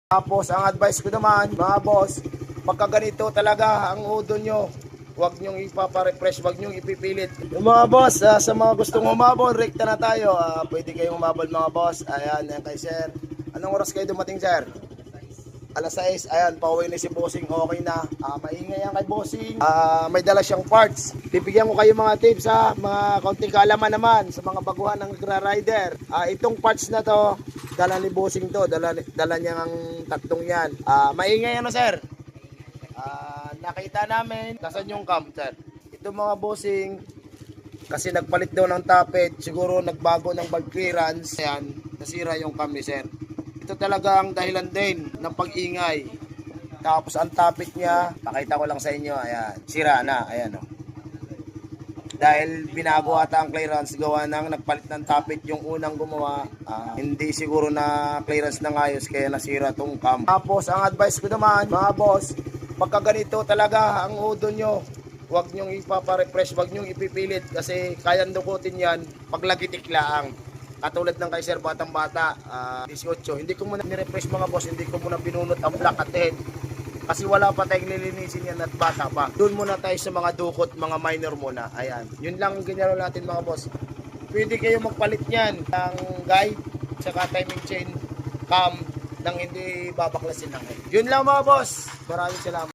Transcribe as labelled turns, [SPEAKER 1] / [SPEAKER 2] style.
[SPEAKER 1] Tapos ang advice ko naman mga boss, pagka ganito talaga ang udo nyo, huwag nyong ipapa-refresh, huwag nyong ipipilit. Yung mga boss, sa mga gustong humabol, rekta na tayo. Pwede kayong humabol mga boss. Ayan, yan kay sir. Anong oras kayo dumating sir? Alas 6, ayan, pauwi na si Bossing, okay na. Maingay yan kay Bossing. May dala siyang parts. Bibigyan ko kayo mga tips ha, mga kaunting kaalaman naman sa mga baguhan ng rider. Itong parts na to, dala ni Bossing to, dala niya ang tatlong yan. Maingay ano sir? Nakita namin, nasan yung cam sir? Ito mga Bossing, kasi nagpalit daw ng tapet, siguro nagbago ng valve clearance, ayan, nasira yung cam ni sir. Ito talaga ang dahilan din ng pag-ingay. Tapos ang topic niya, pakita ko lang sa inyo, ayan, sira na, ayan o. Dahil binago ata ang clearance, gawa ng nagpalit ng topic yung unang gumawa, hindi siguro na clearance ng ayos, kaya nasira tong cam. Tapos ang advice ko naman, mga boss, pagka ganito talaga ang udo nyo, huwag nyong ipapa-refresh, huwag nyong ipipilit, kasi kayang dukutin yan, paglagitik laang. Katulad ng kay Sir Batang Bata, 18. Hindi ko muna ni-refresh mga boss, hindi ko muna binunot ang black at head. Kasi wala pa tayong nilinisin yan at bata pa. Doon muna tayo sa mga dukot, mga minor muna. Ayan. Yun lang ang ginalo natin mga boss. Pwede kayo magpalit yan ng guide, saka timing chain, cam, nang hindi babaklasin lang. Yun lang mga boss. Maraming salamat.